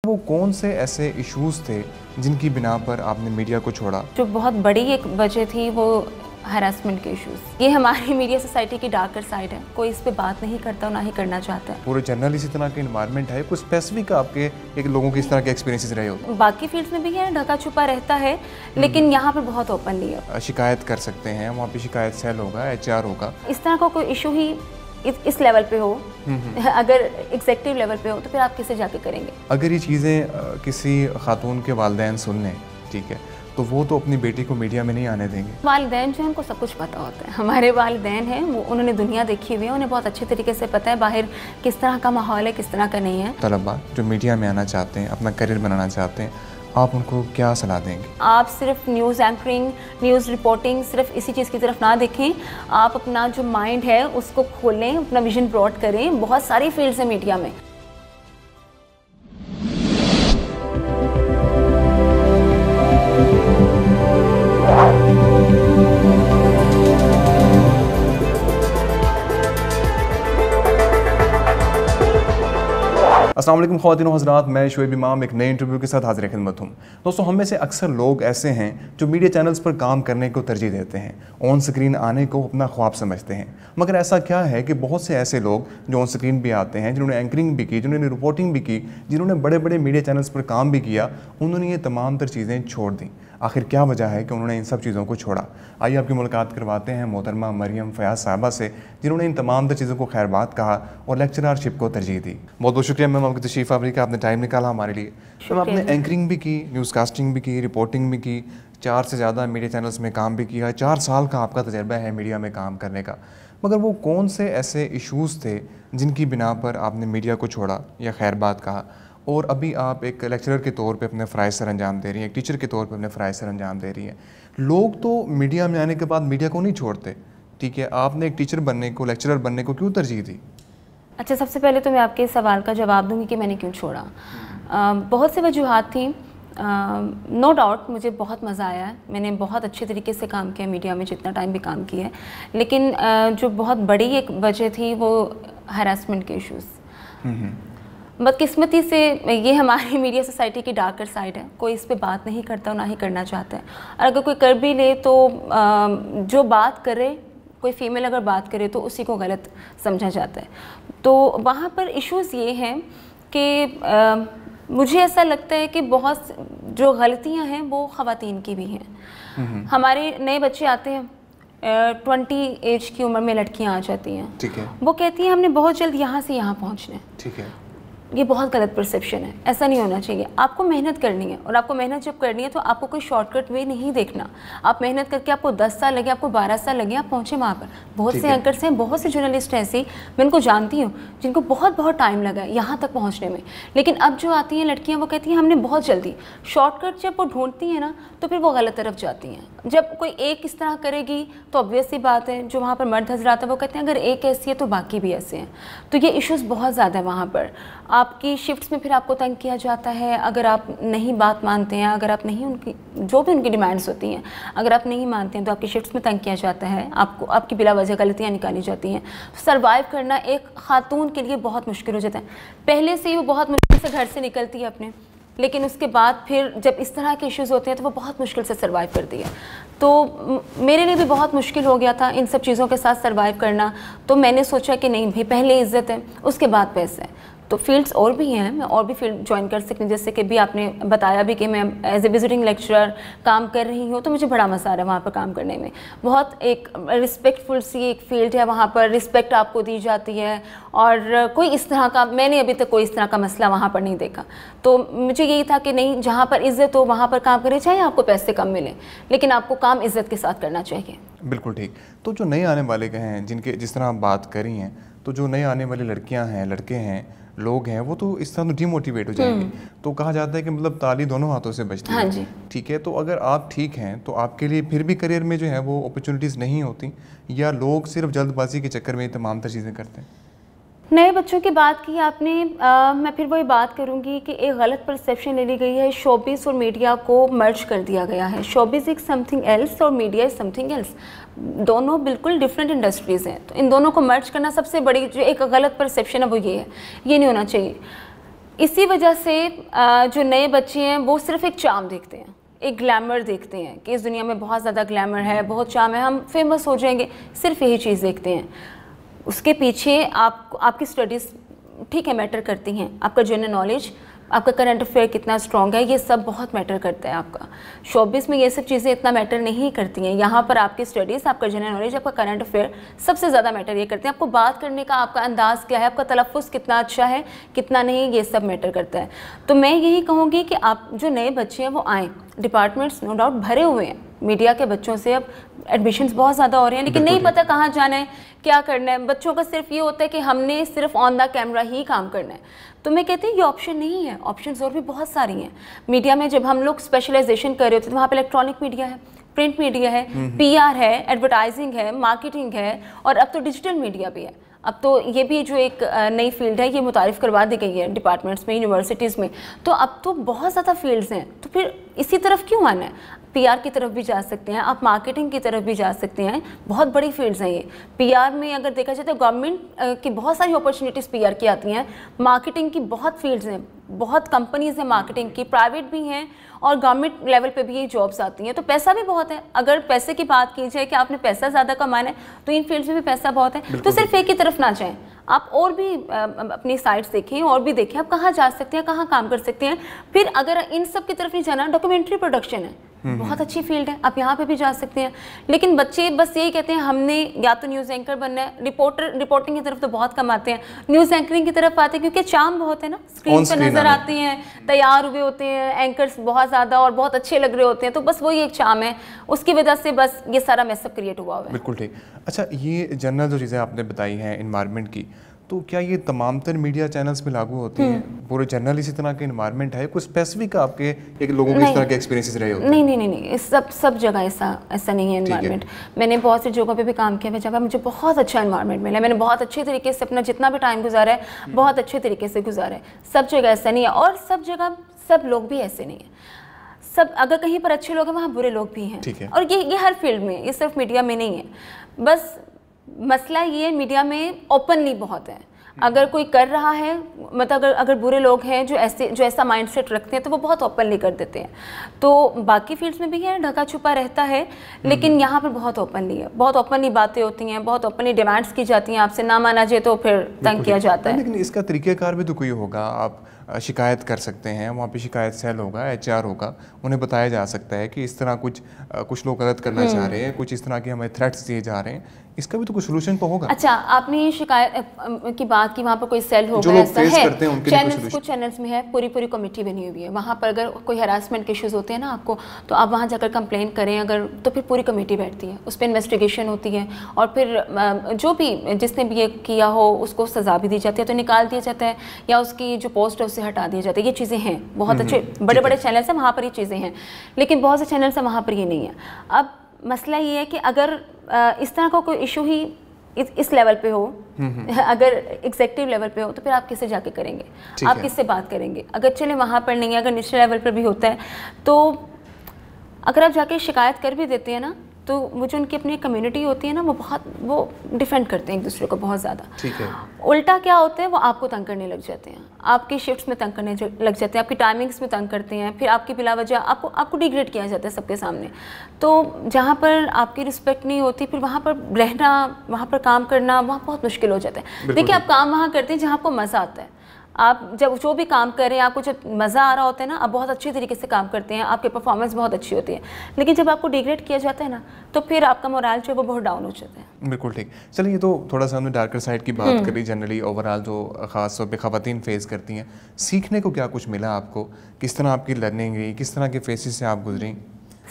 वो कौन से ऐसे इश्यूज़ थे जिनकी बिना पर आपने मीडिया को छोड़ा? जो बहुत बड़ी एक वजह थी वो हरासमेंट के इश्यूज़। ये हमारी मीडिया सोसाइटी की डार्कर साइड है, कोई इस पे बात नहीं करता और ना ही करना चाहता है। पूरे जनरल इसी तरह के इन्वायरमेंट है, कोई स्पेसिफिक आपके एक लोगों के इस तरह के एक्सपीरियंसेस रहे हो? बाकी फील्ड्स में भी है, ढका छुपा रहता है, लेकिन यहाँ पर बहुत ओपनली है। शिकायत कर सकते हैं, वहाँ पे शिकायत सेल होगा, HR होगा। इस तरह का कोई इशू ही इस लेवल पे हो, अगर एग्जेक्टिव लेवल पे हो, तो फिर आप किसे जाके करेंगे? अगर ये चीज़ें किसी खातून के वालिदैन सुन लें, ठीक है, तो वो तो अपनी बेटी को मीडिया में नहीं आने देंगे। वालिदैन जो है उनको सब कुछ पता होता है। हमारे वालिदैन हैं, वो उन्होंने दुनिया देखी हुई है, उन्हें बहुत अच्छे तरीके से पता है बाहर किस तरह का माहौल है, किस तरह का नहीं है। तलबा जो मीडिया में आना चाहते हैं, अपना करियर बनाना चाहते हैं, आप उनको क्या सलाह देंगे? आप सिर्फ न्यूज़ एंकरिंग, न्यूज़ रिपोर्टिंग सिर्फ इसी चीज़ की तरफ ना देखें। आप अपना जो माइंड है उसको खोलें, अपना विजन ब्रॉड करें। बहुत सारी फील्ड्स हैं मीडिया में। अस्सलाम वालेकुम ख़वातीन व हज़रात, मैं शुएब इमाम एक नए इंटरव्यू के साथ हाज़िर खिदमत हूँ। दोस्तों, हम में से अक्सर लोग ऐसे हैं जो मीडिया चैनल्स पर काम करने को तरजीह देते हैं, ऑन स्क्रीन आने को अपना ख्वाब समझते हैं। मगर ऐसा क्या है कि बहुत से ऐसे लोग जो ऑन स्क्रीन भी आते हैं, जिन्होंने एंकरिंग भी की, जिन्होंने रिपोर्टिंग भी की, जिन्होंने बड़े बड़े मीडिया चैनल्स पर काम भी किया, उन्होंने ये तमाम तर चीज़ें छोड़ दी। आखिर क्या वजह है कि उन्होंने इन सब चीज़ों को छोड़ा? आइए आपकी मुलाकात करवाते हैं मोहतरमा मरियम फ़याज़ साहबा से, जिन्होंने इन तमाम तर चीज़ों को खैरबात कहा और लेक्चररशिप को तरजीह दी। बहुत बहुत शुक्रिया मैम आपकी तशरीफ़ आवरी का, आपने टाइम निकाला हमारे लिए। मैम, आपने एंकरिंग भी की, न्यूज़ कास्टिंग भी की, रिपोर्टिंग भी की, 4 से ज़्यादा मीडिया चैनल्स में काम भी किया, 4 साल का आपका तजर्बा है मीडिया में काम करने का। मगर वो कौन से ऐसे इश्यूज़ थे जिनकी बिना पर आपने मीडिया को छोड़ा या खैरबात कहा, और अभी आप एक लेक्चरर के तौर पे अपने फ़राइज़ सर अंजाम दे रही हैं, एक टीचर के तौर पे अपने फ़राइज़ सर अंजाम दे रही हैं? लोग तो मीडिया में आने के बाद मीडिया को नहीं छोड़ते, ठीक है, आपने एक टीचर बनने को, लेक्चरर बनने को क्यों तरजीह दी? अच्छा, सबसे पहले तो मैं आपके सवाल का जवाब दूंगी कि मैंने क्यों छोड़ा। बहुत सी वजूहात थी। नो डाउट मुझे बहुत मज़ा आया है, मैंने बहुत अच्छे तरीके से काम किया मीडिया में, जितना टाइम भी काम किया है। लेकिन जो बहुत बड़ी एक वजह थी वो हरासमेंट के इश्यूज़। बदकिस्मती से ये हमारी मीडिया सोसाइटी की डार्कर साइड है, कोई इस पे बात नहीं करता और ना ही करना चाहता है। और अगर कोई कर भी ले तो जो बात करे, कोई फीमेल अगर बात करे तो उसी को गलत समझा जाता है। तो वहाँ पर इश्यूज़ ये हैं कि मुझे ऐसा लगता है कि बहुत जो गलतियाँ हैं वो ख़वातीन की भी हैं। हमारे नए बच्चे आते हैं, 20 एज की उम्र में लड़कियाँ आ जाती हैं, ठीक है, वो कहती हैं हमने बहुत जल्द यहाँ से यहाँ पहुँचना है। ठीक है, ये बहुत गलत परसेप्शन है, ऐसा नहीं होना चाहिए। आपको मेहनत करनी है, और आपको मेहनत जब करनी है तो आपको कोई शॉर्टकट वे नहीं देखना। आप मेहनत करके आपको 10 साल लगे, आपको 12 साल लगे, आप पहुँचे वहाँ पर। बहुत से एंकर्स हैं, बहुत से जर्नलिस्ट ऐसे मैं उनको जानती हूँ जिनको बहुत बहुत टाइम लगा है यहाँ तक पहुँचने में। लेकिन अब जो आती हैं लड़कियाँ, वो कहती हैं हमने बहुत जल्दी शॉर्टकट, जब वो ढूंढती हैं ना तो फिर वो गलत तरफ जाती हैं। जब कोई एक इस तरह करेगी तो ऑब्वियस सी बात है, जो वहाँ पर मर्द हजरात है वो कहते हैं अगर एक ऐसी है तो बाकी भी ऐसे हैं। तो ये इश्यूज़ बहुत ज़्यादा है वहाँ पर। आपकी शिफ्ट्स में फिर आपको तंग किया जाता है अगर आप नहीं बात मानते हैं, अगर आप नहीं उनकी जो भी उनकी डिमांड्स होती हैं अगर आप नहीं मानते हैं तो आपकी शिफ्ट्स में तंग किया जाता है, आपको आपकी बिला वजह गलतियाँ निकाली जाती हैं। सर्वाइव करना एक खातून के लिए बहुत मुश्किल हो जाता है। पहले से ही वो बहुत मुश्किल से घर से निकलती है अपने, लेकिन उसके बाद फिर जब इस तरह के इश्यूज़ होते हैं तो वो बहुत मुश्किल से सर्वाइव करती है। तो मेरे लिए भी बहुत मुश्किल हो गया था इन सब चीज़ों के साथ सर्वाइव करना। तो मैंने सोचा कि नहीं भाई, पहले इज़्ज़त है उसके बाद पैसा है। तो फील्ड्स और भी हैं, मैं और भी फील्ड ज्वाइन कर सकती हूँ, जैसे कि भी आपने बताया भी कि मैं एज ए विजिटिंग लेक्चरर काम कर रही हूँ, तो मुझे बड़ा मज़ा आ रहा है वहाँ पर काम करने में। बहुत एक रिस्पेक्टफुल सी एक फील्ड है, वहाँ पर रिस्पेक्ट आपको दी जाती है, और कोई इस तरह का मैंने अभी तक कोई इस तरह का मसला वहाँ पर नहीं देखा। तो मुझे यही था कि नहीं, जहाँ पर इज़्ज़त हो वहाँ पर काम करें, चाहे आपको पैसे कम मिले, लेकिन आपको काम इज़्ज़त के साथ करना चाहिए। बिल्कुल ठीक। तो जो नए आने वाले हैं, जिनके जिस तरह आप बात करी हैं, तो जो नए आने वाली लड़कियां हैं, लड़के हैं, लोग हैं, वो तो इस तरह डिमोटिवेट हो जाएंगे। तो कहा जाता है कि मतलब ताली दोनों हाथों से बजती है। हाँ जी, ठीक है, तो अगर आप ठीक हैं तो आपके लिए फिर भी करियर में जो है वो अपॉर्चुनिटीज़ नहीं होती, या लोग सिर्फ जल्दबाजी के चक्कर में तमाम तर चीज़ें करते हैं? नए बच्चों की बात की आपने, मैं फिर वही बात करूंगी कि एक गलत परसेप्शन ले ली गई है। शोबिस और मीडिया को मर्ज कर दिया गया है। शोबिस एक समथिंग एल्स और मीडिया इज समथिंग एल्स, दोनों बिल्कुल डिफरेंट इंडस्ट्रीज़ हैं। तो इन दोनों को मर्ज करना सबसे बड़ी जो एक गलत परसेप्शन है वो ये है, ये नहीं होना चाहिए। इसी वजह से जो नए बच्चे हैं वो सिर्फ एक चार्म देखते हैं, एक ग्लैमर देखते हैं कि इस दुनिया में बहुत ज़्यादा ग्लैमर है, बहुत चार्म है, हम फेमस हो जाएंगे, सिर्फ यही चीज़ देखते हैं। उसके पीछे आपकी स्टडीज़ ठीक है मैटर करती हैं, आपका जनरल नॉलेज, आपका करंट अफेयर कितना स्ट्रॉन्ग है, ये सब बहुत मैटर करता है। आपका शोबिस में ये सब चीज़ें इतना मैटर नहीं करती हैं। यहाँ पर आपकी स्टडीज़, आपका जनरल नॉलेज, आपका करंट अफेयर सबसे ज़्यादा मैटर ये करते हैं। आपको बात करने का आपका अंदाज़ क्या है, आपका तलफ़्फ़ुज़ कितना अच्छा है कितना नहीं, ये सब मैटर करता है। तो मैं यही कहूँगी कि आप जो नए बच्चे हैं वो आएँ, डिपार्टमेंट्स नो डाउट भरे हुए हैं मीडिया के बच्चों से, अब एडमिशन्स बहुत ज़्यादा हो रहे हैं, लेकिन नहीं पता कहाँ जाना है, क्या करना है। बच्चों का सिर्फ ये होता है कि हमने सिर्फ ऑन द कैमरा ही काम करना है। तो मैं कहती हूँ ये ऑप्शन नहीं है, ऑप्शंस और भी बहुत सारी हैं। मीडिया में जब हम लोग स्पेशलाइजेशन कर रहे होते हैं तो वहाँ पर इलेक्ट्रॉनिक मीडिया है, प्रिंट मीडिया है, PR है, एडवर्टाइजिंग है, मार्केटिंग है, और अब तो डिजिटल मीडिया भी है। अब तो ये भी जो एक नई फील्ड है ये मुतारिफ़ करवा दी गई है डिपार्टमेंट्स में, यूनिवर्सिटीज़ में। तो अब तो बहुत ज़्यादा फील्ड्स हैं, तो फिर इसी तरफ क्यों आना है? PR की तरफ भी जा सकते हैं आप, मार्केटिंग की तरफ भी जा सकते हैं, बहुत बड़ी फील्ड्स हैं ये। PR में अगर देखा जाए तो गवर्नमेंट की बहुत सारी अपॉर्चुनिटीज़ PR की आती हैं, मार्केटिंग की बहुत फील्ड्स हैं, बहुत कंपनीज़ हैं मार्केटिंग की, प्राइवेट भी हैं और गवर्नमेंट लेवल पे भी ये जॉब्स आती हैं। तो पैसा भी बहुत है, अगर पैसे की बात की जाए कि आपने पैसा ज़्यादा कमाना है तो इन फील्ड्स में भी पैसा बहुत है। तो सिर्फ एक ही तरफ ना जाएं, आप और भी अपनी साइट्स देखें और भी देखें आप कहाँ जा सकते हैं, कहाँ काम कर सकते हैं। फिर अगर इन सब की तरफ नहीं जाना, डॉक्यूमेंट्री प्रोडक्शन है, बहुत अच्छी फील्ड है, आप यहाँ पे भी जा सकते हैं। लेकिन बच्चे बस यही कहते हैं हमने या तो न्यूज़ एंकर बनना है, रिपोर्टिंग की तरफ तो बहुत कम आते हैं, न्यूज़ एंकरिंग की तरफ आते हैं क्योंकि चार्म बहुत है ना, स्क्रीन पर नजर आते हैं, तैयार हुए होते हैं एंकर्स बहुत ज़्यादा और बहुत अच्छे लग रहे होते हैं, तो बस वही एक चार्म है, उसकी वजह से बस ये सारा मैसअप क्रिएट हुआ है। बिल्कुल ठीक। अच्छा, ये जनरल जो चीज़ें आपने बताई हैं इन्वायरमेंट की, तो क्या ये तमाम तर मीडिया चैनल्स में लागू होती हैं? पूरे जनरल इसी तरह के इन्वायरमेंट है, कुछ स्पेसिफिक आपके एक लोगों के इस तरह के एक्सपीरियंसेस रहे होते हैं? नहीं, सब जगह ऐसा नहीं है इन्वायरमेंट। मैंने बहुत सी जगहों पे भी काम किया है, जगह मुझे बहुत अच्छा इन्वायरमेंट मिला है, मैंने बहुत अच्छे तरीके से अपना जितना भी टाइम गुजारा है बहुत अच्छे तरीके से गुजारा है। सब जगह ऐसा नहीं है और सब जगह सब लोग भी ऐसे नहीं है। सब अगर कहीं पर अच्छे लोग हैं वहाँ बुरे लोग भी हैं, और ये हर फील्ड में, ये सिर्फ मीडिया में नहीं है। बस मसला ये है मीडिया में ओपनली बहुत है, अगर कोई कर रहा है मतलब अगर बुरे लोग हैं जो ऐसा माइंडसेट रखते हैं तो वो बहुत ओपनली कर देते हैं। तो बाकी फील्ड्स में भी है, ढका छुपा रहता है, लेकिन यहाँ पर बहुत ओपनली है, बहुत ओपनली बातें होती हैं, बहुत ओपनली डिमांड्स की जाती हैं, आपसे ना माना जाए तो फिर तंग किया जाता है। लेकिन इसका तरीक़ाकार भी तो कोई होगा, आप शिकायत कर सकते हैं, वहाँ पे शिकायत सेल होगा, HR होगा, उन्हें बताया जा सकता है कि इस तरह कुछ लोग गलत करना चाह रहे हैं, कुछ इस तरह के हमें थ्रेट्स दिए जा रहे हैं, इसका भी तो कुछ सोल्यूशन तो होगा। अच्छा, आपने शिकायत की बात की, वहाँ पर कोई सेल होगा, ऐसा है चैनल्स, कुछ चैनल्स में है पूरी कमेटी बनी हुई है, वहाँ पर अगर कोई हरासमेंट के इश्यूज़ होते हैं ना आपको, तो आप वहाँ जाकर कंप्लेन करें अगर, तो फिर पूरी कमेटी बैठती है, उस पर इन्वेस्टिगेशन होती है और फिर जो भी जिसने भी ये किया हो उसको सज़ा भी दी जाती है, तो निकाल दिया जाता है या उसकी जो पोस्ट है उससे हटा दिया जाता है। ये चीज़ें हैं, बहुत अच्छे बड़े बड़े चैनल्स हैं वहाँ पर ये चीज़ें हैं, लेकिन बहुत से चैनल्स हैं वहाँ पर ये नहीं है। अब मसला ये है कि अगर इस तरह का कोई इशू ही इस लेवल पे हो, अगर एग्जेक्टिव लेवल पे हो, तो फिर आप किससे जाके करेंगे, आप किससे बात करेंगे? अगर चले वहाँ पर नहीं है, अगर नेशनल लेवल पर भी होता है, तो अगर आप जाके शिकायत कर भी देते हैं ना, तो वो जो उनकी अपनी कम्युनिटी होती है ना, वो डिफेंड करते हैं एक दूसरे को बहुत ज़्यादा। ठीक है। उल्टा क्या होता है, वो आपको तंग करने लग जाते हैं, आपकी शिफ्ट्स में तंग करने लग जाते हैं, आपकी टाइमिंग्स में तंग करते हैं, फिर आपकी बिला वजह आपको डिग्रेड किया जाता है सबके सामने। तो जहाँ पर आपकी रिस्पेक्ट नहीं होती, फिर वहाँ पर रहना, वहाँ पर काम करना, वहाँ बहुत मुश्किल हो जाता है। देखिए, आप काम वहाँ करते हैं जहाँ आपको मज़ा आता है, आप जब जो भी काम कर रहे हैं आपको जब मज़ा आ रहा होता है ना, आप बहुत अच्छे तरीके से काम करते हैं, आपकी परफॉर्मेंस बहुत अच्छी होती है। लेकिन जब आपको डिग्रेड किया जाता है ना, तो फिर आपका मोरल जो है वो बहुत डाउन हो जाता है। बिल्कुल ठीक। चलिए, ये तो थोड़ा सा हमने डार्कर साइड की बात करी, जनरली ओवरऑल जो ख़ास तौर पे ख़वातीन फेस करती हैं। सीखने को क्या कुछ मिला आपको, किस तरह आपकी लर्निंग रही, किस तरह के फेसेस से आप गुजरी?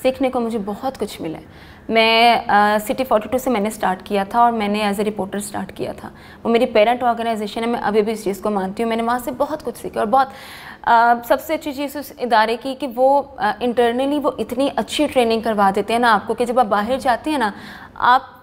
सीखने को मुझे बहुत कुछ मिला है। मैं City 42 से मैंने स्टार्ट किया था और मैंने एज ए रिपोर्टर स्टार्ट किया था, वो मेरी पेरेंट ऑर्गेनाइजेशन है, मैं अभी भी इस चीज़ को मानती हूँ। मैंने वहाँ से बहुत कुछ सीखा और बहुत सबसे अच्छी चीज़ उस इदारे की कि वो इंटरनली वो इतनी अच्छी ट्रेनिंग करवा देते हैं ना आपको, कि जब आप बाहर जाते हैं ना, आप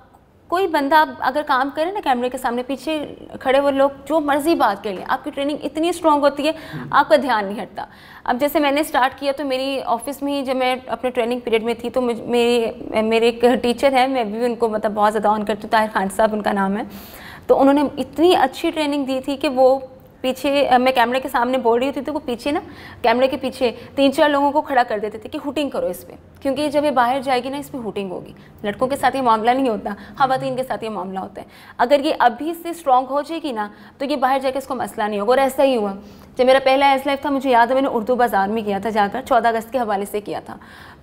कोई बंदा अगर काम करे ना कैमरे के सामने, पीछे खड़े वो लोग जो मर्जी बात कर लें, आपकी ट्रेनिंग इतनी स्ट्रॉन्ग होती है, आपका ध्यान नहीं हटता। अब जैसे मैंने स्टार्ट किया तो मेरी ऑफिस में ही, जब मैं अपने ट्रेनिंग पीरियड में थी, तो मेरे एक टीचर हैं, मैं भी उनको मतलब बहुत ज़्यादा ऑन करती हूँ, ताहिर खान साहब उनका नाम है। तो उन्होंने इतनी अच्छी ट्रेनिंग दी थी कि वो पीछे मैं कैमरे के सामने बोल रही होती थी, वो पीछे ना कैमरे के पीछे 3-4 लोगों को खड़ा कर देते थे कि हुटिंग करो इस पर, क्योंकि जब ये बाहर जाएगी ना इस पर हुटिंग होगी। लड़कों के साथ ये मामला नहीं होता, ख़वातीन के साथ ये मामला होता है। अगर ये अभी से स्ट्रॉन्ग हो जाएगी ना तो ये बाहर जाके इसको मसला नहीं होगा। और ऐसा ही हुआ जब मेरा पहला एज लाइफ था, मुझे याद है मैंने उर्दू बाज़ार में किया था जाकर, 14 अगस्त के हवाले से किया था।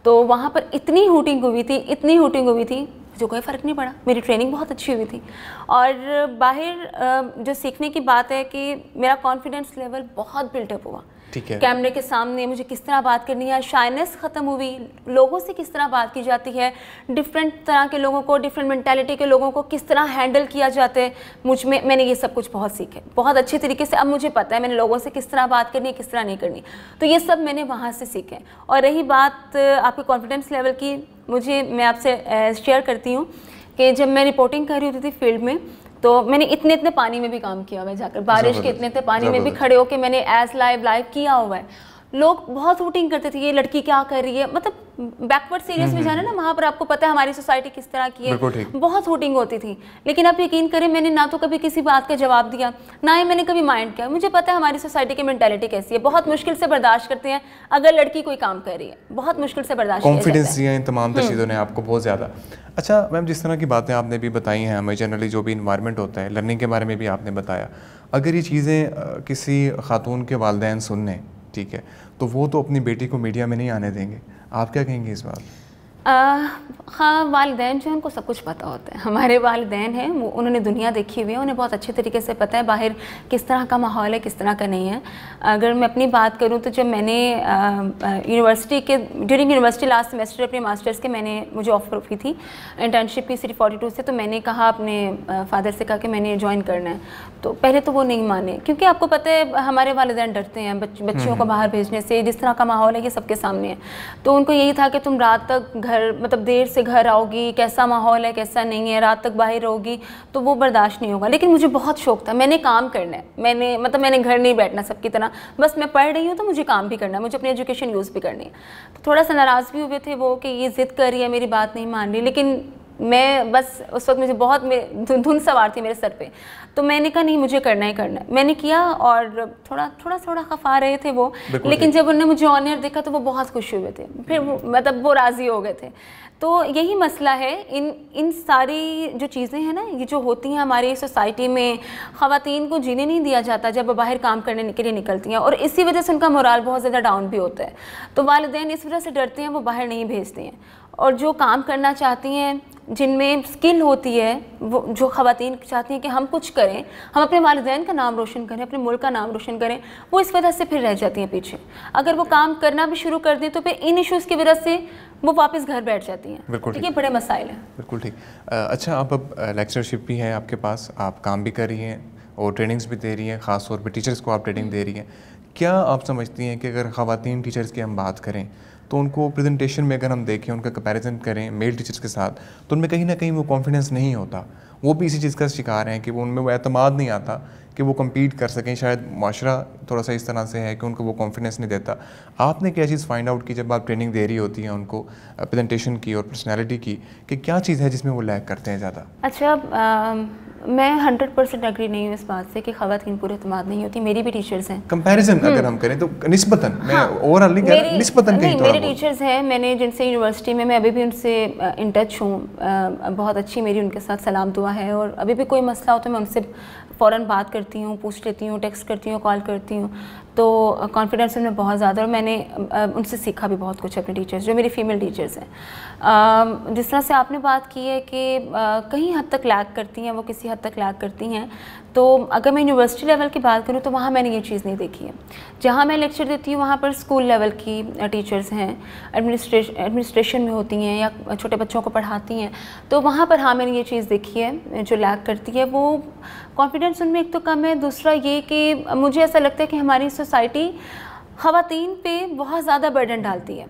तो वहाँ पर इतनी हुटिंग हुई थी, इतनी हुटिंग हुई थी, जो कोई फ़र्क नहीं पड़ा। मेरी ट्रेनिंग बहुत अच्छी हुई थी। और बाहर जो सीखने की बात है कि मेरा कॉन्फिडेंस लेवल बहुत बिल्डअप हुआ। ठीक है। कैमरे के सामने मुझे किस तरह बात करनी है, शाइनेस ख़त्म हुई, लोगों से किस तरह बात की जाती है, डिफरेंट तरह के लोगों को, डिफरेंट मेंटालिटी के लोगों को किस तरह हैंडल किया जाता है, मुझ में मैंने ये सब कुछ बहुत सीखे, बहुत अच्छे तरीके से। अब मुझे पता है मैंने लोगों से किस तरह बात करनी है, किस तरह नहीं करनी। तो ये सब मैंने वहाँ से सीखे। और रही बात आपके कॉन्फिडेंस लेवल की, मैं आपसे शेयर करती हूँ कि जब मैं रिपोर्टिंग कर रही होती थी फील्ड में, तो मैंने इतने पानी में भी काम किया हुआ है जाकर, बारिश के इतने पानी में भी खड़े होकर मैंने एज लाइव किया हुआ है। लोग बहुत हुटिंग करते थे, ये लड़की क्या कर रही है, मतलब बैकवर्ड सीरियस में जाना ना, वहाँ पर आपको पता है हमारी सोसाइटी किस तरह की है, बहुत हुटिंग होती थी। लेकिन आप यकीन करें मैंने ना तो कभी किसी बात का जवाब दिया, ना ही मैंने कभी माइंड किया। मुझे पता है हमारी सोसाइटी की मेंटालिटी कैसी है, बहुत मुश्किल से बर्दाश्त करते हैं अगर लड़की कोई काम कर रही है, बहुत मुश्किल से बर्दाश्त। कॉन्फिडेंस दिया इन तमाम चीज़ों ने आपको बहुत ज़्यादा। अच्छा मैम, जिस तरह की बातें आपने भी बताई हैं, हमें जनरली जो भी इन्वायरमेंट होता है, लर्निंग के बारे में भी आपने बताया, अगर ये चीज़ें किसी खातून के वालिदैन सुन लें, ठीक है, तो वो तो अपनी बेटी को मीडिया में नहीं आने देंगे। आप क्या कहेंगे इस बात? हाँ, वालिदैन जो है उनको सब कुछ पता होता है। हमारे वालिदैन हैं, वो उन्होंने दुनिया देखी हुई है, उन्हें बहुत अच्छे तरीके से पता है बाहर किस तरह का माहौल है, किस तरह का नहीं है। अगर मैं अपनी बात करूँ तो जब मैंने यूनिवर्सिटी के ड्यूरिंग यूनिवर्सिटी लास्ट सेमेस्टर अपने मास्टर्स के मुझे ऑफर हुई थी इंटर्नशिप की सिटी 42 से, तो मैंने कहा अपने फादर से कहा कि मैंने ज्वाइन करना है। तो पहले तो वो नहीं माने, क्योंकि आपको पता है हमारे वालिदैन डरते हैं बच्चियों को बाहर भेजने से, जिस तरह का माहौल है ये सबके सामने है। तो उनको यही था कि तुम रात तक घर, मतलब देर से घर आओगी, कैसा माहौल है कैसा नहीं है, रात तक बाहर रहोगी, तो वो बर्दाश्त नहीं होगा। लेकिन मुझे बहुत शौक था, मैंने काम करना है, मैंने घर नहीं बैठना सबकी तरह, बस मैं पढ़ रही हूँ तो मुझे काम भी करना है, मुझे अपनी एजुकेशन यूज़ भी करनी है। तो थोड़ा सा नाराज़ भी हुए थे वो कि ये ज़िद कर रही है, मेरी बात नहीं मान रही। लेकिन मैं बस उस वक्त मुझे बहुत धुन सवार थी मेरे सर पे, तो मैंने कहा नहीं, मुझे करना ही करना है। मैंने किया और थोड़ा खफा रहे थे वो, लेकिन जब उन्होंने मुझे ऑनर देखा तो वो बहुत खुश हुए थे, फिर वो राज़ी हो गए थे। तो यही मसला है, इन सारी जो चीज़ें हैं ना, ये जो होती हैं हमारी सोसाइटी में, ख़वातीन को जीने नहीं दिया जाता जब वो बाहर काम करने के लिए निकलती हैं, और इसी वजह से उनका मोराल बहुत ज़्यादा डाउन भी होता है। तो वालिदैन इस वजह से डरते हैं, वो बाहर नहीं भेजते हैं। और जो काम करना चाहती हैं, जिनमें स्किल होती है, वो जो ख़वातीन चाहती हैं कि हम कुछ करें, हम अपने वालिदैन का नाम रोशन करें, अपने मुल्क का नाम रोशन करें, वो इस वजह से फिर रह जाती हैं पीछे। अगर वो काम करना भी शुरू कर दें तो फिर इन इश्यूज़ की वजह से वो वापस घर बैठ जाती हैं। बिल्कुल ठीक है, बड़े मसाइल हैं। बिल्कुल ठीक। अच्छा, आप अब लेक्चरशिप भी है आपके पास, आप काम भी कर रही हैं और ट्रेनिंग्स भी दे रही हैं, ख़ास तौर पे टीचर्स को आप ट्रेनिंग दे रही हैं। क्या आप समझती हैं कि अगर ख़वातीन टीचर्स की हम बात करें तो उनको प्रेजेंटेशन में अगर हम देखें, उनका कंपैरिजन करें मेल टीचर्स के साथ, तो उनमें कहीं ना कहीं वो कॉन्फिडेंस नहीं होता, वो भी इसी चीज़ का शिकार हैं कि वो उनमें वो एतमाद नहीं आता कि वो कम्पीट कर सकें। शायद माशरा थोड़ा सा इस तरह से है कि उनको वो कॉन्फिडेंस नहीं देता। आपने क्या चीज़ फाइंड आउट की जब आप ट्रेनिंग दे रही होती हैं उनको प्रेजेंटेशन की और पर्सनैलिटी की, कि क्या चीज़ है जिसमें वो लैग करते हैं ज़्यादा? अच्छा, मैं 100% एग्री नहीं हूँ इस बात से कि ख़वातीन पूरे एतमाद नहीं होती। मेरी भी टीचर्स हैं। कंपैरिजन अगर हम करें तो निस्बतन, मैं ओवरऑल नहीं कह रहा, निस्बतन कहीं थोड़ा। मेरे टीचर्स हैं, मैंने जिनसे यूनिवर्सिटी में, मैं अभी भी उनसे इन टच हूँ, बहुत अच्छी मेरी उनके साथ सलाम दुआ है, और अभी भी कोई मसला हो तो मैं उनसे फ़ौरन बात करती हूँ, पूछ लेती हूँ, टेक्स्ट करती हूँ, कॉल करती हूँ। तो कॉन्फिडेंस उनमें बहुत ज़्यादा, और मैंने उनसे सीखा भी बहुत कुछ, अपने टीचर्स जो मेरी फ़ीमेल टीचर्स हैं। जिस तरह से आपने बात की है कि कहीं हद तक लैग करती हैं, वो किसी हद तक लैग करती हैं, तो अगर मैं यूनिवर्सिटी लेवल की बात करूँ तो वहाँ मैंने ये चीज़ नहीं देखी है। जहाँ मैं लेक्चर देती हूँ वहाँ पर स्कूल लेवल की टीचर्स हैं, एडमिनिस्ट्रेशन में होती हैं या छोटे बच्चों को पढ़ाती हैं, तो वहाँ पर हाँ मैंने ये चीज़ देखी है। जो लैग करती है वो कॉन्फिडेंस उनमें एक तो कम है, दूसरा ये कि मुझे ऐसा लगता है कि हमारी सोसाइटी ख़वातीन पे बहुत ज़्यादा बर्डन डालती है।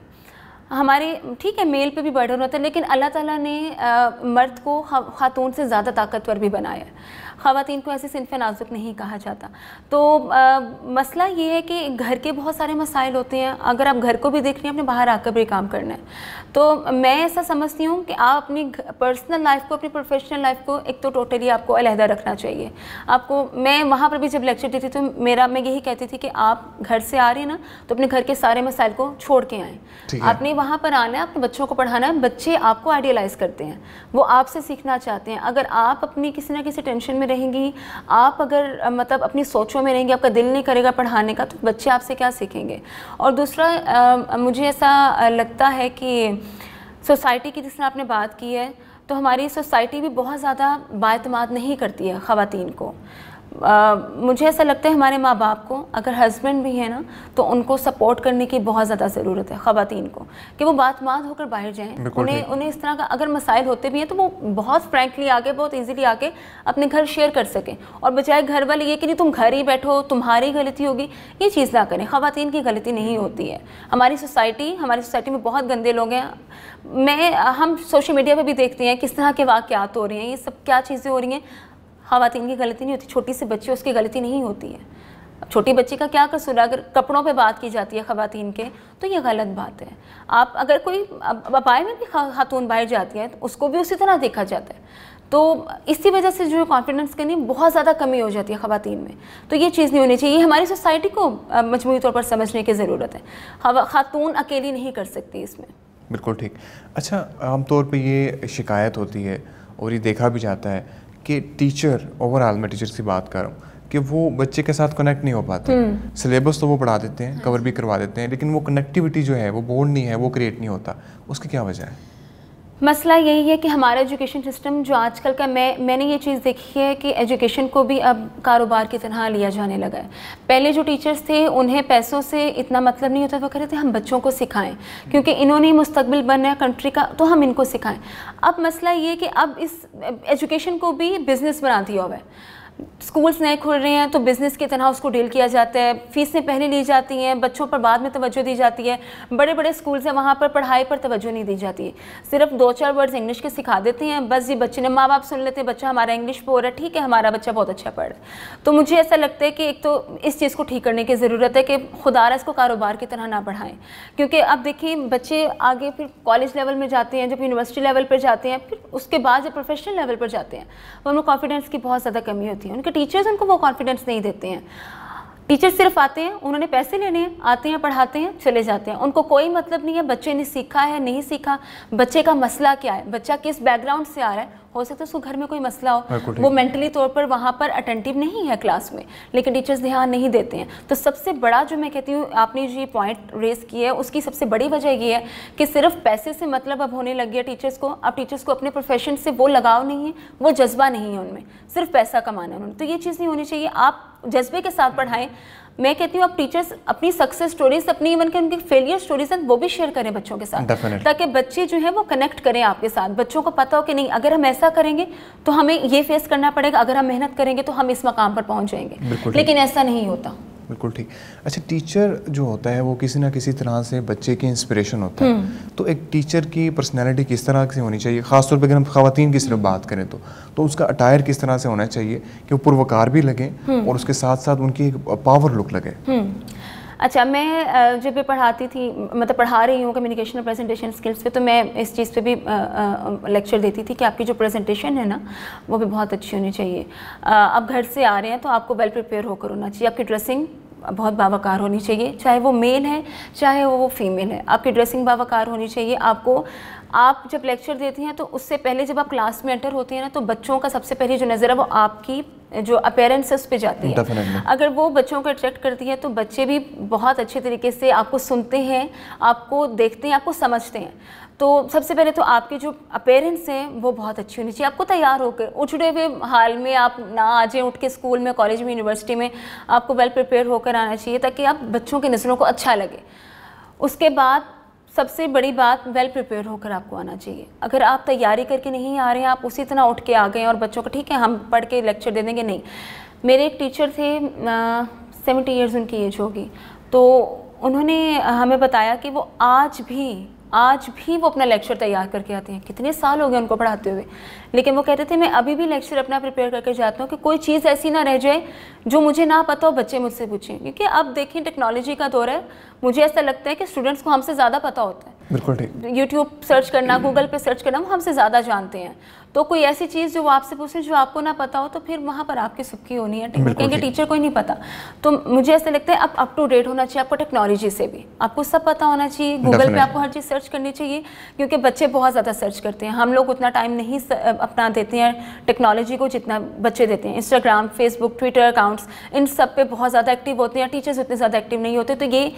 हमारे ठीक है मेल पे भी बर्डन होता है, लेकिन अल्लाह ताला ने मर्द को खातून से ज़्यादा ताकतवर भी बनाया है। ख़वातीन को ऐसे सिनफ़े नाजुक नहीं कहा जाता। तो मसला ये है कि घर के बहुत सारे मसाइल होते हैं, अगर आप घर को भी देख रही हैं, आपने बाहर आकर भी काम करना है। तो मैं ऐसा समझती हूँ कि आप अपनी पर्सनल लाइफ को, अपनी प्रोफेशनल लाइफ को एक तो टोटली आपको अलहदा रखना चाहिए। आपको, मैं वहाँ पर भी जब लेक्चर देती थी तो मैं यही कहती थी कि आप घर से आ रही हैं ना, तो अपने घर के सारे मसाइल को छोड़ के आएँ। आपने वहाँ पर आना है, अपने बच्चों को पढ़ाना है। बच्चे आपको आइडियलाइज़ करते हैं, वो आपसे सीखना चाहते हैं। अगर आप अपनी किसी ना किसी टेंशन में रहेंगी, आप अगर मतलब अपनी सोचों में रहेंगी, आपका दिल नहीं करेगा पढ़ाने का, तो बच्चे आपसे क्या सीखेंगे। और दूसरा मुझे ऐसा लगता है कि सोसाइटी की, जिस तरह आपने बात की है, तो हमारी सोसाइटी भी बहुत ज़्यादा बाएतमाद नहीं करती है ख़वातीन को। मुझे ऐसा लगता है हमारे माँ बाप को, अगर हस्बैंड भी है ना, तो उनको सपोर्ट करने की बहुत ज़्यादा ज़रूरत है ख़वातीन को, कि वो बातमाद होकर बाहर जाएं। उन्हें इस तरह का अगर मसाइल होते भी हैं तो वो बहुत फ्रैंकली आके, बहुत इजीली आके अपने घर शेयर कर सकें, और बजाय घर वाले ये कि नहीं तुम घर ही बैठो, तुम्हारी गलती होगी, ये चीज़ ना करें। ख़वातीन की गलती नहीं होती है। हमारी सोसाइटी में बहुत गंदे लोग हैं। हम सोशल मीडिया पर भी देखते हैं किस तरह के वाक़यात हो रहे हैं, ये सब क्या चीज़ें हो रही हैं। ख़वातीन की गलती नहीं होती, छोटी सी बच्ची, उसकी गलती नहीं होती है। छोटी बच्ची का क्या कसूर है? अगर कपड़ों पे बात की जाती है ख़वातीन के, तो ये गलत बात है। आप अगर कोई अबाए में भी खातून बाहर जाती है तो उसको भी उसी तरह देखा जाता है। तो इसी वजह से जो कॉन्फिडेंस की बहुत ज़्यादा कमी हो जाती है ख़वातीन में। तो ये चीज़ नहीं होनी चाहिए। हमारी सोसाइटी को मजमूई तौर पर समझने की ज़रूरत है। खातून अकेली नहीं कर सकती इसमें। बिल्कुल ठीक। अच्छा, आमतौर पर ये शिकायत होती है और ये देखा भी जाता है कि टीचर, ओवरऑल मैं टीचर की बात कर रहा हूँ, कि वो बच्चे के साथ कनेक्ट नहीं हो पाते। सिलेबस तो वो पढ़ा देते हैं, कवर भी करवा देते हैं, लेकिन वो कनेक्टिविटी जो है, वो बॉन्ड नहीं है, वो क्रिएट नहीं होता। उसकी क्या वजह है? मसला यही है कि हमारा एजुकेशन सिस्टम जो आजकल का, मैंने ये चीज़ देखी है कि एजुकेशन को भी अब कारोबार की तरह लिया जाने लगा है। पहले जो टीचर्स थे उन्हें पैसों से इतना मतलब नहीं होता, वो कह रहे थे हम बच्चों को सिखाएं, क्योंकि इन्होंने मुस्तकबिल बनना है कंट्री का, तो हम इनको सिखाएं। अब मसला ये कि अब इस एजुकेशन को भी बिज़नेस बना दिया हुआ है। स्कूल्स नए खुल रहे हैं तो बिज़नेस की तरह उसको डील किया जाता है। फ़ीसें पहले ली जाती हैं, बच्चों पर बाद में तवज्जो दी जाती है। बड़े बड़े स्कूल्स हैं, वहाँ पर पढ़ाई पर तवज्जो नहीं दी जाती है। सिर्फ 2-4 वर्ड्स इंग्लिश के सिखा देते हैं, बस ये बच्चे ने, माँ बाप सुन लेते हैं बच्चा हमारा इंग्लिश बोल रहा है, ठीक है हमारा बच्चा बहुत अच्छा पढ़ रहा है। तो मुझे ऐसा लगता है कि एक तो इस चीज़ को ठीक करने की ज़रूरत है कि खुदारा इसको कारोबार की तरह ना पढ़ाएँ। क्योंकि अब देखिए बच्चे आगे फिर कॉलेज लेवल में जाते हैं, जब यूनिवर्सिटी लेवल पर जाते हैं, फिर उसके बाद जब प्रोफेशनल लेवल पर जाते हैं, तो उनमें कॉन्फिडेंस की बहुत ज़्यादा कमी होती है। उनके टीचर्स उनको वो कॉन्फिडेंस नहीं देते हैं। टीचर सिर्फ आते हैं, उन्होंने पैसे लेने हैं, आते हैं, पढ़ाते हैं, चले जाते हैं। उनको कोई मतलब नहीं है बच्चे ने सीखा है नहीं सीखा, बच्चे का मसला क्या है, बच्चा किस बैकग्राउंड से आ रहा है। हो सकता है उसको घर में कोई मसला हो, वो मेंटली तौर पर वहाँ पर अटेंटिव नहीं है क्लास में, लेकिन टीचर्स ध्यान नहीं देते हैं। तो सबसे बड़ा जो मैं कहती हूँ, आपने जो ये पॉइंट रेस किया है, उसकी सबसे बड़ी वजह ये है कि सिर्फ पैसे से मतलब अब होने लग गया टीचर्स को। अब टीचर्स को अपने प्रोफेशन से वो लगाव नहीं है, वो जज्बा नहीं है उनमें, सिर्फ पैसा कमाना है उन्होंने। तो ये चीज़ नहीं होनी चाहिए। आप जज्बे के साथ पढ़ाएं। मैं कहती हूँ आप टीचर्स अपनी सक्सेस स्टोरीज, अपनी इवन के उनकी फेलियर स्टोरीज हैं वो भी शेयर करें बच्चों के साथ, ताकि बच्चे जो है वो कनेक्ट करें आपके साथ। बच्चों को पता हो कि नहीं अगर हम ऐसा करेंगे तो हमें ये फेस करना पड़ेगा, अगर हम मेहनत करेंगे तो हम इस मकाम पर पहुंच जाएंगे, लेकिन ऐसा नहीं होता। बिल्कुल ठीक। अच्छा, टीचर जो होता है वो किसी ना किसी तरह से बच्चे की इंस्पिरेशन होता है। तो एक टीचर की पर्सनैलिटी किस तरह से होनी चाहिए, ख़ासतौर पर अगर हम ख़वातीन की सिर्फ बात करें तो उसका अटायर किस तरह से होना चाहिए कि वो पुरवकार भी लगे और उसके साथ साथ उनकी एक पावर लुक लगे? अच्छा, मैं जब भी पढ़ाती थी, मतलब पढ़ा रही हूँ कम्युनिकेशन और प्रेजेंटेशन स्किल्स पे, तो मैं इस चीज़ पे भी लेक्चर देती थी कि आपकी जो प्रेजेंटेशन है ना वो भी बहुत अच्छी होनी चाहिए। आप घर से आ रहे हैं तो आपको वेल प्रिपेयर होकर होना चाहिए। आपकी ड्रेसिंग बहुत बावकार होनी चाहिए, चाहे वो मेल है चाहे वो फीमेल है, आपकी ड्रेसिंग बावकार होनी चाहिए। आप जब लेक्चर देती हैं तो उससे पहले जब आप क्लास में एंटर होती हैं ना, तो बच्चों का सबसे पहले जो नज़र है वो आपकी जो अपीयरेंस है उस पर जाती है। अगर वो बच्चों को अट्रैक्ट करती है तो बच्चे भी बहुत अच्छे तरीके से आपको सुनते हैं, आपको देखते हैं, आपको समझते हैं। तो सबसे पहले तो आपके जो अपीयरेंस है वो बहुत अच्छी होनी चाहिए। आपको तैयार होकर उछड़े हुए हाल में आप ना आ जाएँ, उठ के स्कूल में, कॉलेज में, यूनिवर्सिटी में, आपको वेल प्रिपेयर होकर आना चाहिए ताकि आप बच्चों की नज़रों को अच्छा लगे। उसके बाद सबसे बड़ी बात, वेल प्रिपेयर होकर आपको आना चाहिए। अगर आप तैयारी करके नहीं आ रहे हैं, आप उसी तरह उठ के आ गए और बच्चों को ठीक है हम पढ़ के लेक्चर दे देंगे, नहीं। मेरे एक टीचर थे, 70 ईयर्स उनकी एज होगी, तो उन्होंने हमें बताया कि वो आज भी आज भी वो अपना लेक्चर तैयार करके आते हैं, कितने साल हो गए उनको पढ़ाते हुए, लेकिन वो कहते थे मैं अभी भी लेक्चर अपना प्रिपेयर करके जाता हूँ कि कोई चीज़ ऐसी ना रह जाए जो मुझे ना पता हो, बच्चे मुझसे पूछें। क्योंकि अब देखिए टेक्नोलॉजी का दौर है, मुझे ऐसा लगता है कि स्टूडेंट्स को हमसे ज़्यादा पता होता है। बिल्कुल ठीक। यूट्यूब सर्च करना, गूगल पे सर्च करना, वो हमसे ज़्यादा जानते हैं। तो कोई ऐसी चीज़ जो वो आपसे पूछे जो आपको ना पता हो, तो फिर वहाँ पर आपकी सुखी होनी है, क्योंकि टीचर को ही नहीं पता। तो मुझे ऐसा लगता है आप अप टू डेट होना चाहिए आपको टेक्नोलॉजी से भी, आपको सब पता होना चाहिए। गूगल पे आपको हर चीज़ सर्च करनी चाहिए, क्योंकि बच्चे बहुत ज़्यादा सर्च करते हैं। हम लोग उतना टाइम नहीं अपना देते हैं टेक्नोलॉजी को जितना बच्चे देते हैं। इंस्टाग्राम, फेसबुक, ट्विटर अकाउंट्स, इन सब पे बहुत ज़्यादा एक्टिव होते हैं, टीचर्स उतने ज़्यादा एक्टिव नहीं होते। तो ये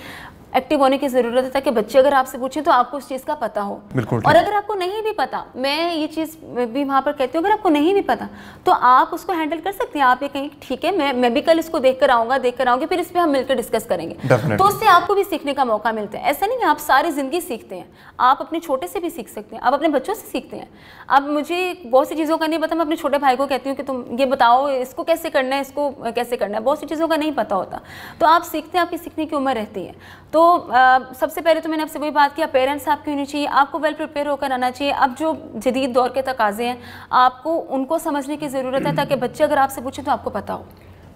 एक्टिव होने की ज़रूरत है ताकि बच्चे अगर आपसे पूछें तो आपको उस चीज़ का पता हो। और अगर आपको नहीं भी पता, मैं ये चीज़ भी वहाँ पर कहती हूँ, अगर आपको नहीं भी पता तो आप उसको हैंडल कर सकते हैं। आप ये कहें ठीक है मैं भी कल इसको देख कर आऊँगी, फिर इस पर हम मिलकर डिस्कस करेंगे, तो उससे आपको भी सीखने का मौका मिलता है। ऐसा नहीं है आप सारी ज़िंदगी सीखते हैं, आप अपने छोटे से भी सीख सकते हैं, आप अपने बच्चों से सीखते हैं। अब मुझे बहुत सी चीज़ों का नहीं पता, मैं अपने छोटे भाई को कहती हूँ कि तुम ये बताओ इसको कैसे करना है, इसको कैसे करना है, बहुत सी चीज़ों का नहीं पता होता, तो आप सीखते हैं, आपकी सीखने की उम्र रहती है। तो सबसे पहले तो मैंने आपसे वही बात किया, पेरेंट्स आपकी होनी चाहिए, आपको वेल प्रिपेयर होकर आना चाहिए। अब जो जदीद दौर के तकाजे हैं आपको उनको समझने की ज़रूरत है, ताकि बच्चे अगर आपसे पूछें तो आपको पता हो।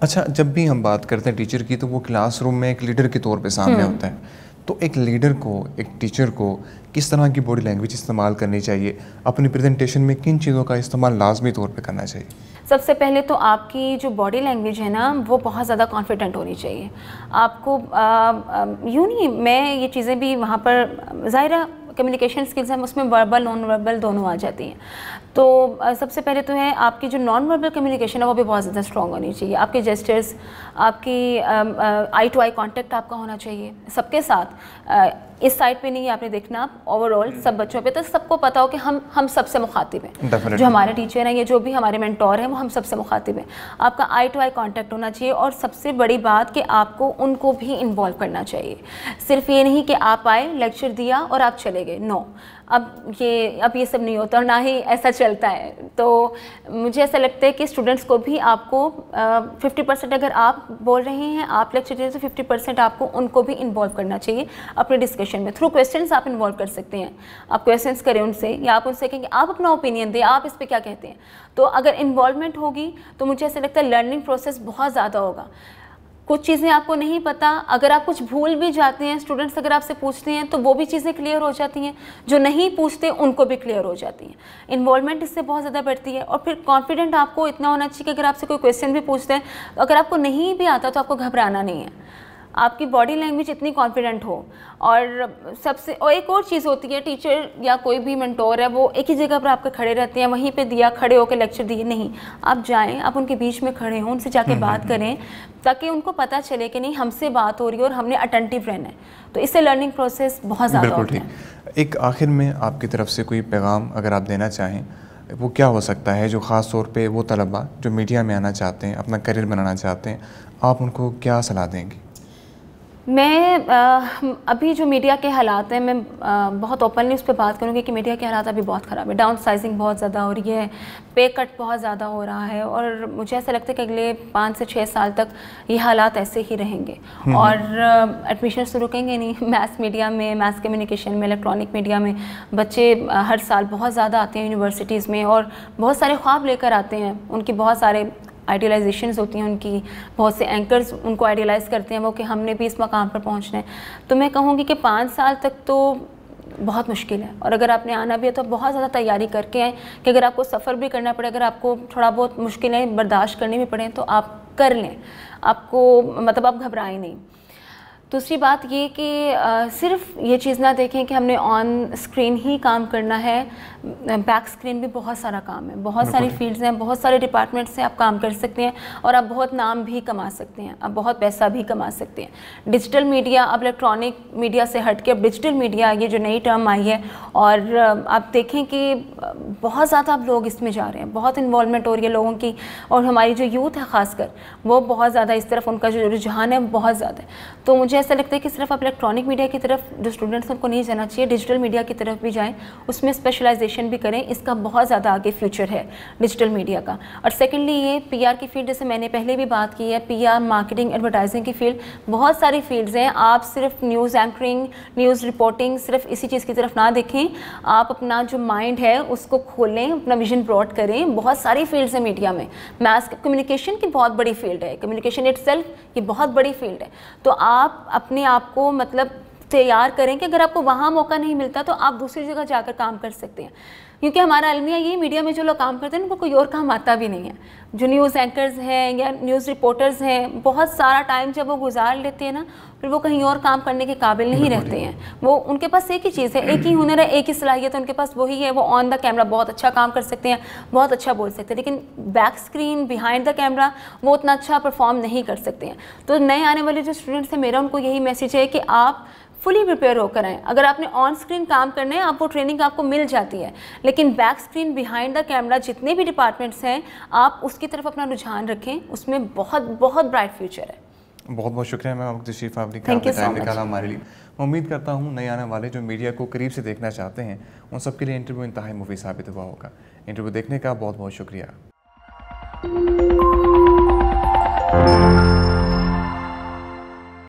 अच्छा, जब भी हम बात करते हैं टीचर की, तो वो क्लासरूम में एक लीडर के तौर पे सामने होता है। तो एक लीडर को, एक टीचर को किस तरह की बॉडी लैंग्वेज इस्तेमाल करनी चाहिए, अपनी प्रेजेंटेशन में किन चीज़ों का इस्तेमाल लाजमी तौर पे करना चाहिए? सबसे पहले तो आपकी जो बॉडी लैंग्वेज है ना, वो बहुत ज़्यादा कॉन्फिडेंट होनी चाहिए। आपको यूँ नहीं, मैं ये चीज़ें भी वहाँ पर ज़ाहिर कम्युनिकेशन स्किल्स हैं, उसमें वर्बल नॉन वर्बल दोनों आ जाती हैं। तो सबसे पहले तो है आपकी जो नॉन वर्बल कम्युनिकेशन है वो भी बहुत ज़्यादा स्ट्रॉन्ग होनी चाहिए। आपके जेस्चर्स, आपकी आई टू आई कांटेक्ट आपका होना चाहिए सबके साथ। इस साइड पे नहीं आपने देखना, ओवरऑल सब बच्चों पे, तो सबको पता हो कि हम सबसे मुखातिब हैं। जो हमारे टीचर हैं या जो भी हमारे मेंटोर हैं वो हम सबसे मुखातिब हैं। आपका आई टू आई कांटेक्ट होना चाहिए, और सबसे बड़ी बात कि आपको उनको भी इन्वॉल्व करना चाहिए। सिर्फ ये नहीं कि आप आए, लेक्चर दिया और आप चले गए, नो। अब ये सब नहीं होता और ना ही ऐसा चलता है। तो मुझे ऐसा लगता है कि स्टूडेंट्स को भी आपको 50% अगर आप बोल रहे हैं, आप लेक्चर दे रहे हैं, तो 50% आपको उनको भी इन्वॉल्व करना चाहिए अपने डिस्कशन में। थ्रू क्वेश्चंस आप इन्वॉल्व कर सकते हैं, आप क्वेश्चंस करें उनसे, या आप उनसे कहेंगे आप अपना ओपिनियन दें, आप इस पर क्या कहते हैं। तो अगर इन्वॉल्वमेंट होगी तो मुझे ऐसा लगता है लर्निंग प्रोसेस बहुत ज़्यादा होगा। कुछ चीज़ें आपको नहीं पता, अगर आप कुछ भूल भी जाते हैं, स्टूडेंट्स अगर आपसे पूछते हैं तो वो भी चीज़ें क्लियर हो जाती हैं, जो नहीं पूछते उनको भी क्लियर हो जाती हैं। इन्वॉल्वमेंट इससे बहुत ज़्यादा बढ़ती है। और फिर कॉन्फिडेंट आपको इतना होना चाहिए कि अगर आपसे कोई क्वेश्चन भी पूछते हैं, अगर आपको नहीं भी आता तो आपको घबराना नहीं है, आपकी बॉडी लैंग्वेज इतनी कॉन्फिडेंट हो। और एक और चीज़ होती है, टीचर या कोई भी मेंटोर है वो एक ही जगह पर आपके खड़े रहते हैं, वहीं पे दिया खड़े होकर लेक्चर दिए, नहीं, आप जाएं, आप उनके बीच में खड़े हों, उनसे जाके बात करें, ताकि उनको पता चले कि नहीं हमसे बात हो रही है और हमने अटेंटिव रहना है। तो इससे लर्निंग प्रोसेस बहुत ज़्यादा होता है। एक आखिर में आपकी तरफ से कोई पैगाम अगर आप देना चाहें, वो क्या हो सकता है, जो ख़ास तौर पे वो तलबा जो मीडिया में आना चाहते हैं, अपना करियर बनाना चाहते हैं, आप उनको क्या सलाह देंगी? मैं अभी जो मीडिया के हालात हैं, मैं बहुत ओपनली उस पर बात करूँगी कि मीडिया के हालात अभी बहुत ख़राब है। डाउन साइजिंग बहुत ज़्यादा हो रही है, पे कट बहुत ज़्यादा हो रहा है, और मुझे ऐसा लगता है कि अगले 5 से 6 साल तक ये हालात ऐसे ही रहेंगे। और एडमिशन तो रुकेंगे नहीं। मैथ मीडिया में, मैथ कम्युनिकेशन में, इलेक्ट्रॉनिक मीडिया में बच्चे हर साल बहुत ज़्यादा आते हैं यूनिवर्सिटीज़ में, और बहुत सारे ख्वाब लेकर आते हैं। उनकी बहुत सारे आइडियलाइजेशंस होती हैं उनकी, बहुत से एंकर्स उनको आइडियलाइज़ करते हैं वो कि हमने भी इस मकाम पर पहुंचना है। तो मैं कहूँगी कि 5 साल तक तो बहुत मुश्किल है, और अगर आपने आना भी है तो बहुत ज़्यादा तैयारी करके आएँ कि अगर आपको सफ़र भी करना पड़े, अगर आपको थोड़ा बहुत मुश्किलें बर्दाश्त करनी भी पड़े तो आप कर लें, आपको मतलब आप घबराएं नहीं। दूसरी बात ये कि सिर्फ ये चीज़ ना देखें कि हमने ऑन स्क्रीन ही काम करना है, बैक स्क्रीन भी बहुत सारा काम है, बहुत सारी फील्ड्स हैं, बहुत सारे डिपार्टमेंट्स से आप काम कर सकते हैं, और आप बहुत नाम भी कमा सकते हैं, आप बहुत पैसा भी कमा सकते हैं। डिजिटल मीडिया, अब इलेक्ट्रॉनिक मीडिया से हट के अब डिजिटल मीडिया, ये जो नई टर्म आई है, और आप देखें कि बहुत ज़्यादा अब लोग इसमें जा रहे हैं, बहुत इन्वॉल्वमेंट हो रही है लोगों की, और हमारी जो यूथ है ख़ासकर वो बहुत ज़्यादा इस तरफ, उनका जो रुझान है बहुत ज़्यादा है। तो मुझे मुझे ऐसा लगता है कि सिर्फ आप इलेक्ट्रॉनिक मीडिया की तरफ जो स्टूडेंट्स हैं उनको नहीं जाना चाहिए, डिजिटल मीडिया की तरफ भी जाएं, उसमें स्पेशलाइजेशन भी करें। इसका बहुत ज़्यादा आगे फ्यूचर है डिजिटल मीडिया का। और सेकेंडली ये पीआर की फील्ड, जैसे मैंने पहले भी बात की है, पीआर, मार्केटिंग, एडवर्टाइजिंग की फील्ड, बहुत सारी फील्ड्स हैं। आप सिर्फ न्यूज़ एंकरिंग, न्यूज़ रिपोर्टिंग, सिर्फ इसी चीज़ की तरफ ना देखें। आप अपना जो माइंड है उसको खोलें, अपना विजन ब्रॉड करें। बहुत सारी फील्ड्स हैं मीडिया में। मास कम्युनिकेशन की बहुत बड़ी फील्ड है, कम्युनिकेशन इटसेल्फ ये बहुत बड़ी फील्ड है। तो आप अपने आप को मतलब तैयार करें कि अगर आपको वहाँ मौका नहीं मिलता तो आप दूसरी जगह जाकर काम कर सकते हैं। क्योंकि हमारा अलमिया ये, मीडिया में जो लोग काम करते हैं उनको कोई और काम आता भी नहीं है। जो न्यूज़ एंकर्स हैं या न्यूज़ रिपोर्टर्स हैं, बहुत सारा टाइम जब वो गुजार लेते हैं ना, फिर वो कहीं और काम करने के काबिल नहीं रहते हैं। वो उनके पास एक ही चीज़ है, एक ही हुनर है, एक ही सलाहियत है, उनके पास वही है। वो ऑन द कैमरा बहुत अच्छा काम कर सकते हैं, बहुत अच्छा बोल सकते हैं, लेकिन back screen, behind the camera वो उतना अच्छा परफॉर्म नहीं कर सकते हैं। तो नए आने वाले जो स्टूडेंट्स हैं, मेरा उनको यही मैसेज है कि आप फुली प्रिपेयर होकर आएँ। अगर आपने ऑन स्क्रीन काम करना है, आप वो ट्रेनिंग आपको मिल जाती है, लेकिन back screen, behind the camera जितने भी डिपार्टमेंट्स हैं, आप उसकी तरफ अपना रुझान रखें। उसमें बहुत बहुत ब्राइट फ्यूचर है। बहुत बहुत शुक्रिया मैम तशरीफ़ आपने टाइम निकाला हमारे लिए। मैं उम्मीद करता हूँ नए आने वाले जो मीडिया को करीब से देखना चाहते हैं उन सबके लिए इंटरव्यू इंतहाई मुफीद साबित हुआ होगा। इंटरव्यू देखने का बहुत बहुत शुक्रिया।